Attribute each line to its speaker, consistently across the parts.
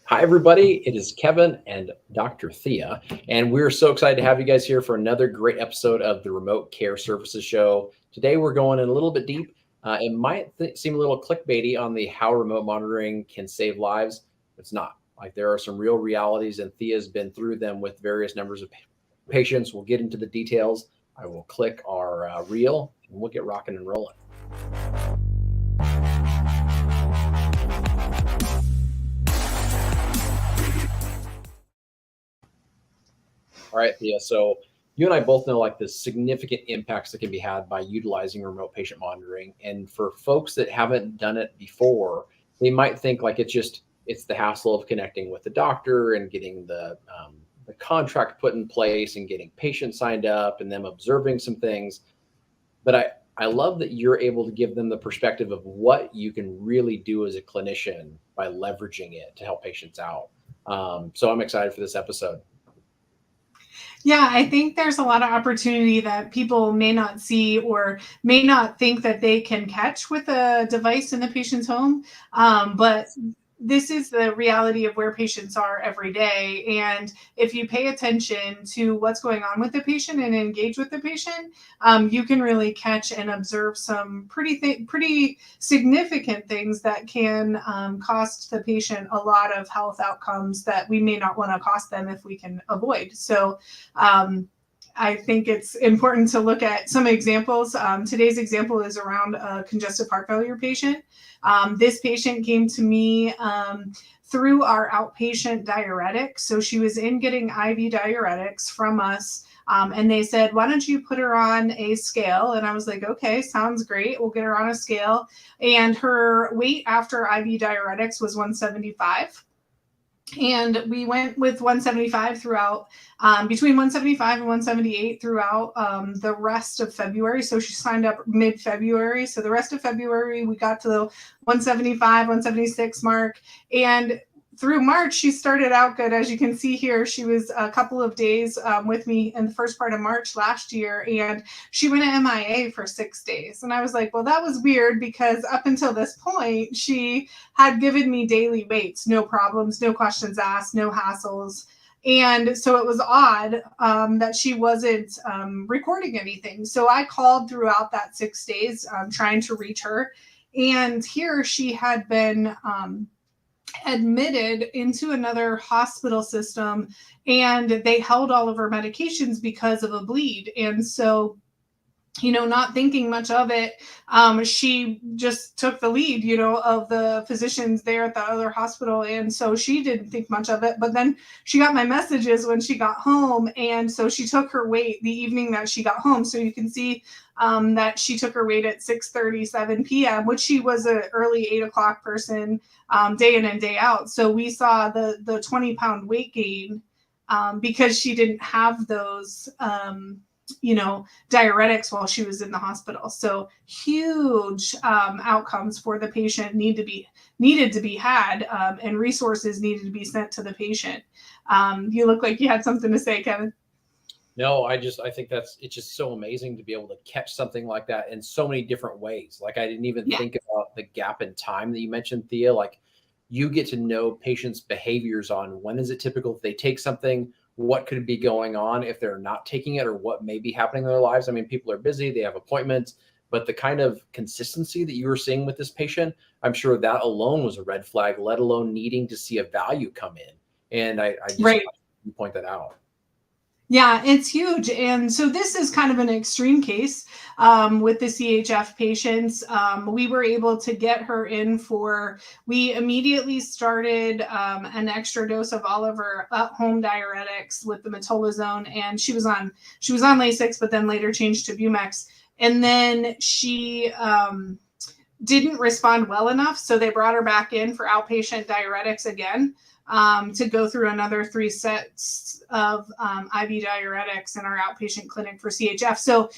Speaker 1: Hi, everybody. It is Kevin and Dr. Thea, and we're so excited to have you guys here for another great episode of the Remote Care Services Show. Today, we're going in a little bit deep. It might seem a little clickbaity on the how remote monitoring can save lives. It's not. Like there are some real realities, and Thea's been through them with various numbers of patients. We'll get into the details. I will click our reel, and we'll get rocking and rolling. All right, Thea. So you and I both know like the significant impacts that can be had by utilizing remote patient monitoring. And for folks that haven't done it before, they might think like it's the hassle of connecting with the doctor and getting the contract put in place and getting patients signed up and them observing some things. But I love that you're able to give them the perspective of what you can really do as a clinician by leveraging it to help patients out. So I'm excited for this episode.
Speaker 2: Yeah, I think there's a lot of opportunity that people may not see or may not think that they can catch with a device in the patient's home. But this is the reality of where patients are every day. And if you pay attention to what's going on with the patient and engage with the patient, you can really catch and observe some pretty significant things that can cost the patient a lot of health outcomes that we may not want to cost them if we can avoid. So I think it's important to look at some examples. Today's example is around a congestive heart failure patient. This patient came to me through our outpatient diuretic. So she was in getting IV diuretics from us. And they said, why don't you put her on a scale? And I was like, okay, sounds great. We'll get her on a scale. And her weight after IV diuretics was 175. And we went with 175 throughout, between 175 and 178 throughout the rest of February. So she signed up mid-February. So the rest of February, we got to the 175, 176 mark. And through March, she started out good. As you can see here, she was a couple of days with me in the first part of March last year, and she went to MIA for 6 days. And I was like, well, that was weird because up until this point, she had given me daily weights, no problems, no questions asked, no hassles. And so it was odd that she wasn't recording anything. So I called throughout that 6 days trying to reach her. And here she had been admitted into another hospital system, and they held all of her medications because of a bleed. And so, not thinking much of it, she just took the lead, of the physicians there at the other hospital. And so she didn't think much of it. But then she got my messages when she got home. And so she took her weight the evening that she got home. So you can see that she took her weight at 6:37 p.m., which she was an early 8 o'clock person, day in and day out. So we saw the 20-pound weight gain because she didn't have those diuretics while she was in the hospital. So huge outcomes for the patient needed to be had, and resources needed to be sent to the patient. You look like you had something to say, Kevin.
Speaker 1: No, I think it's just so amazing to be able to catch something like that in so many different ways. Like I didn't even think about the gap in time that you mentioned, Thea. Like you get to know patients' behaviors on when is it typical if they take something, what could be going on if they're not taking it, or what may be happening in their lives. I mean, people are busy, they have appointments, but the kind of consistency that you were seeing with this patient, I'm sure that alone was a red flag, let alone needing to see a value come in. And I just
Speaker 2: Right.
Speaker 1: you point that out.
Speaker 2: Yeah, it's huge. And so this is kind of an extreme case with the CHF patients. We were able to get her in we immediately started an extra dose of all of her at-home diuretics with the metolazone, and she was on Lasix, but then later changed to Bumex. And then she didn't respond well enough, so they brought her back in for outpatient diuretics again. To go through another 3 sets of IV diuretics in our outpatient clinic for CHF. So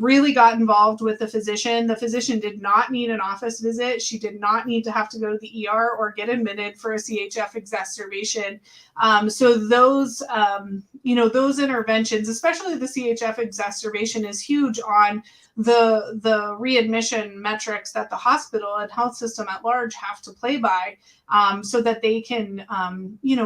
Speaker 2: really got involved with the physician. The physician did not need an office visit. She did not need to have to go to the ER or get admitted for a CHF exacerbation. So those, those interventions, especially the CHF exacerbation, is huge on the readmission metrics that the hospital and health system at large have to play by, so that they can,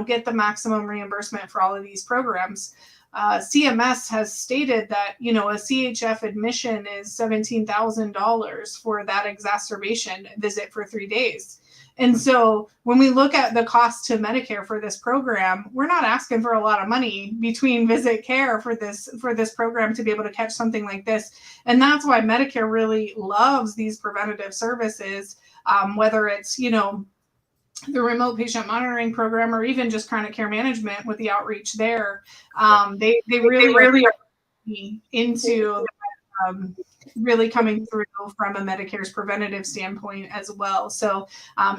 Speaker 2: get the maximum reimbursement for all of these programs. CMS has stated that, a CHF admission is $17,000 for that exacerbation visit for 3 days. And so when we look at the cost to Medicare for this program, we're not asking for a lot of money between visit care for this program to be able to catch something like this. And that's why Medicare really loves these preventative services, whether it's, the remote patient monitoring program, or even just chronic care management with the outreach there. They really are into really coming through from a Medicare's preventative standpoint as well. So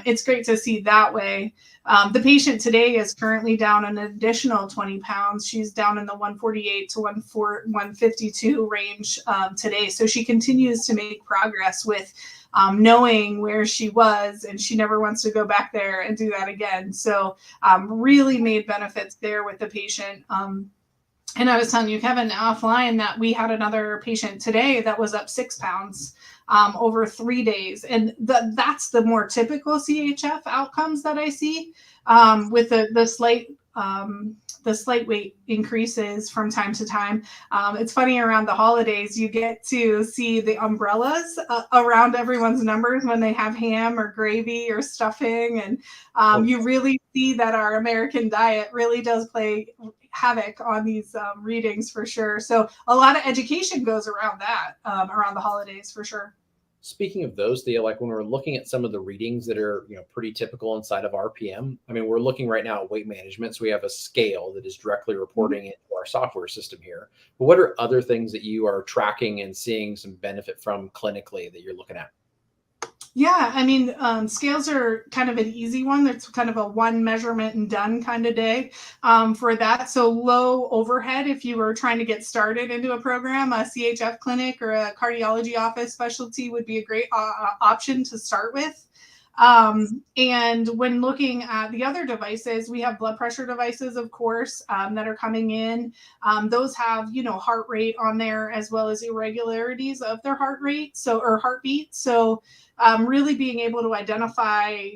Speaker 2: it's great to see that way. The patient today is currently down an additional 20 pounds. She's down in the 148 to 152 range today. So she continues to make progress with knowing where she was, and she never wants to go back there and do that again. So really made benefits there with the patient. And I was telling you, Kevin, offline, that we had another patient today that was up 6 pounds over 3 days. And that's the more typical CHF outcomes that I see, with the slight weight increases from time to time. It's funny, around the holidays, you get to see the umbrellas around everyone's numbers when they have ham or gravy or stuffing. And you really see that our American diet really does play havoc on these readings for sure. So a lot of education goes around that, around the holidays for sure.
Speaker 1: Speaking of those, Thea, like when we're looking at some of the readings that are, pretty typical inside of RPM, I mean, we're looking right now at weight management. So we have a scale that is directly reporting into our software system here. But what are other things that you are tracking and seeing some benefit from clinically that you're looking at?
Speaker 2: Yeah, I mean, scales are kind of an easy one. That's kind of a one measurement and done kind of day for that. So low overhead, if you were trying to get started into a program, a CHF clinic or a cardiology office specialty would be a great option to start with. And when looking at the other devices, we have blood pressure devices, of course, that are coming in. Those have, heart rate on there, as well as irregularities of their heart rate, or heartbeat. So really being able to identify,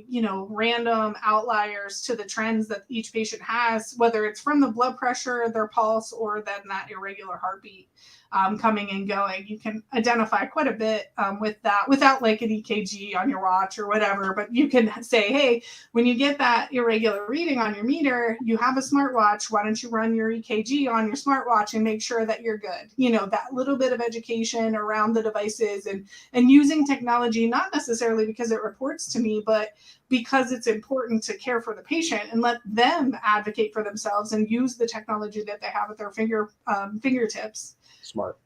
Speaker 2: random outliers to the trends that each patient has, whether it's from the blood pressure, their pulse, or then that irregular heartbeat coming and going. You can identify quite a bit with that without like an EKG on your watch or whatever, but you can say, hey, when you get that irregular reading on your meter, you have a smartwatch. Why don't you run your EKG on your smartwatch and make sure that you're good? That little bit of education around the devices and using technology, not necessarily because it reports to me, but because it's important to care for the patient and let them advocate for themselves and use the technology that they have at their fingertips.
Speaker 1: Smart.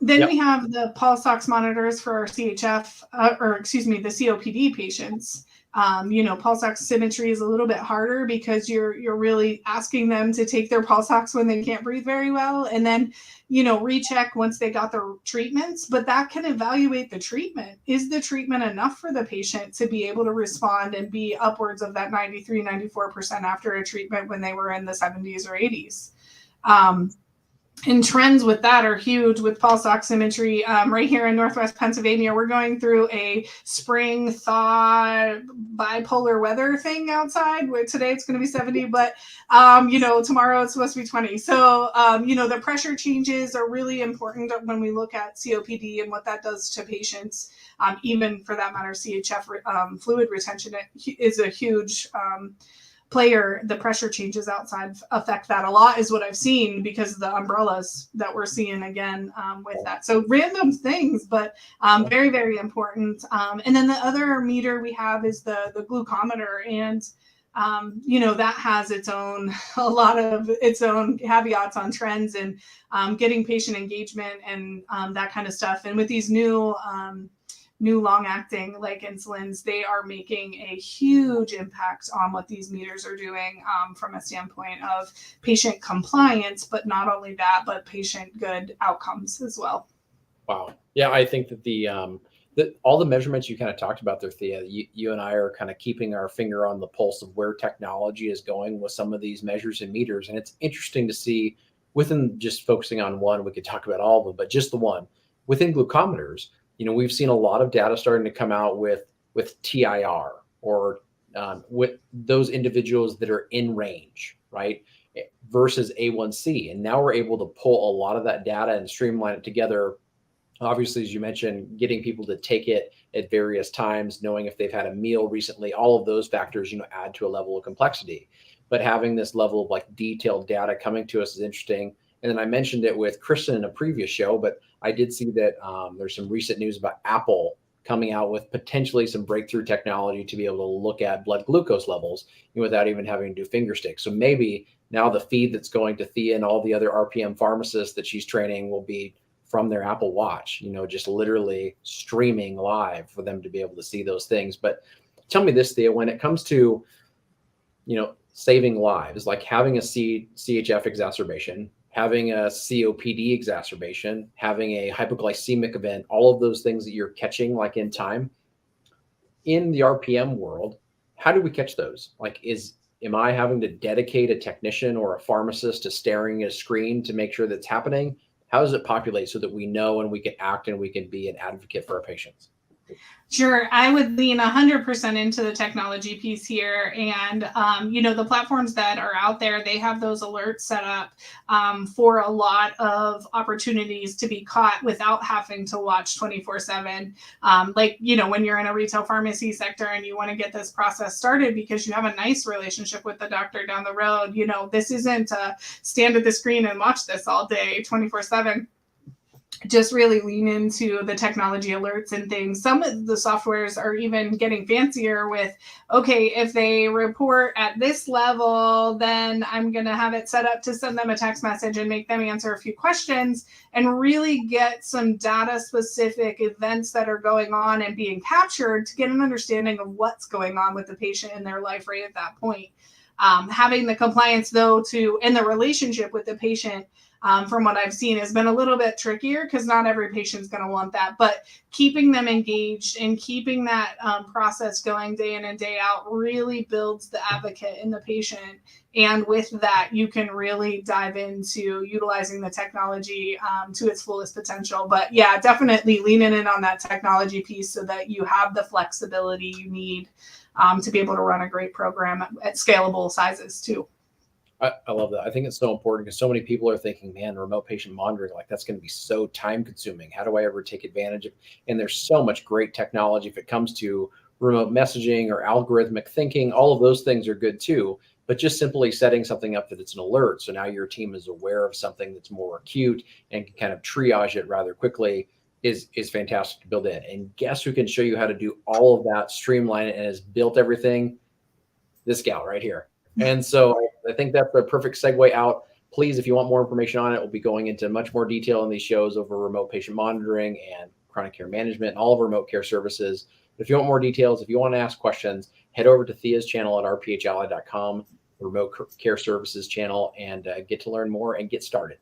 Speaker 2: Then we have the pulse ox monitors for our CHF, the COPD patients. Pulse oximetry is a little bit harder because you're really asking them to take their pulse ox when they can't breathe very well, and then recheck once they got their treatments. But that can evaluate the treatment. Is the treatment enough for the patient to be able to respond and be upwards of that 93-94% after a treatment when they were in the 70s or 80s? And trends with that are huge with pulse oximetry. Right here in Northwest Pennsylvania, we're going through a spring thaw bipolar weather thing outside, where today it's going to be 70, but, tomorrow it's supposed to be 20. So, the pressure changes are really important when we look at COPD and what that does to patients. Even for that matter, CHF fluid retention is a huge player. The pressure changes outside affect that a lot, is what I've seen, because of the umbrellas that we're seeing again with that. So random things, but very, very important. And then the other meter we have is the glucometer, and that has a lot of its own caveats on trends and getting patient engagement and that kind of stuff. And with these new long-acting like insulins, they are making a huge impact on what these meters are doing from a standpoint of patient compliance, but not only that, but patient good outcomes as well.
Speaker 1: Wow. Yeah, I think that all the measurements you kind of talked about there, Thea, you and I are kind of keeping our finger on the pulse of where technology is going with some of these measures and meters. And it's interesting to see, within just focusing on one, we could talk about all of them, but just the one, within glucometers, we've seen a lot of data starting to come out with TIR, or with those individuals that are in range, right? Versus A1C. And now we're able to pull a lot of that data and streamline it together. Obviously, as you mentioned, getting people to take it at various times, knowing if they've had a meal recently, all of those factors, add to a level of complexity. But having this level of like detailed data coming to us is interesting. And then I mentioned it with Kristen in a previous show, but I did see that there's some recent news about Apple coming out with potentially some breakthrough technology to be able to look at blood glucose levels without even having to do finger sticks. So maybe now the feed that's going to Thea and all the other RPM pharmacists that she's training will be from their Apple Watch, just literally streaming live for them to be able to see those things. But tell me this, Thea, when it comes to, saving lives, like having a CHF exacerbation, having a COPD exacerbation, having a hypoglycemic event, all of those things that you're catching like in time, in the RPM world, how do we catch those? Like, am I having to dedicate a technician or a pharmacist to staring at a screen to make sure that's happening? How does it populate so that we know and we can act and we can be an advocate for our patients?
Speaker 2: Sure. I would lean 100% into the technology piece here. And, the platforms that are out there, they have those alerts set up for a lot of opportunities to be caught without having to watch 24/7. When you're in a retail pharmacy sector and you want to get this process started because you have a nice relationship with the doctor down the road, this isn't stand at the screen and watch this all day 24/7. Just really lean into the technology alerts and things. Some of the softwares are even getting fancier with, okay, if they report at this level, then I'm going to have it set up to send them a text message and make them answer a few questions and really get some data specific events that are going on and being captured to get an understanding of what's going on with the patient in their life right at that point. Having the compliance though and the relationship with the patient, from what I've seen, has been a little bit trickier because not every patient's going to want that. But keeping them engaged and keeping that process going day in and day out really builds the advocate in the patient. And with that, you can really dive into utilizing the technology to its fullest potential. But yeah, definitely leaning in on that technology piece so that you have the flexibility you need to be able to run a great program at scalable sizes too.
Speaker 1: I love that. I think it's so important because so many people are thinking, man, remote patient monitoring, like that's going to be so time consuming. How do I ever take advantage of? And there's so much great technology if it comes to remote messaging or algorithmic thinking. All of those things are good too. But just simply setting something up that it's an alert. So now your team is aware of something that's more acute and can kind of triage it rather quickly is fantastic to build in. And guess who can show you how to do all of that, streamline it, and has built everything? This gal right here. And so I think that's the perfect segue out. Please, if you want more information on it, we'll be going into much more detail in these shows over remote patient monitoring and chronic care management and all of remote care services. But if you want more details, if you want to ask questions, head over to Thea's channel at rphally.com, the remote care services channel, and get to learn more and get started.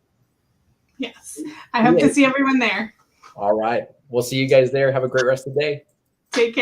Speaker 2: Yes. I hope to see everyone there.
Speaker 1: All right. We'll see you guys there. Have a great rest of the day.
Speaker 2: Take care.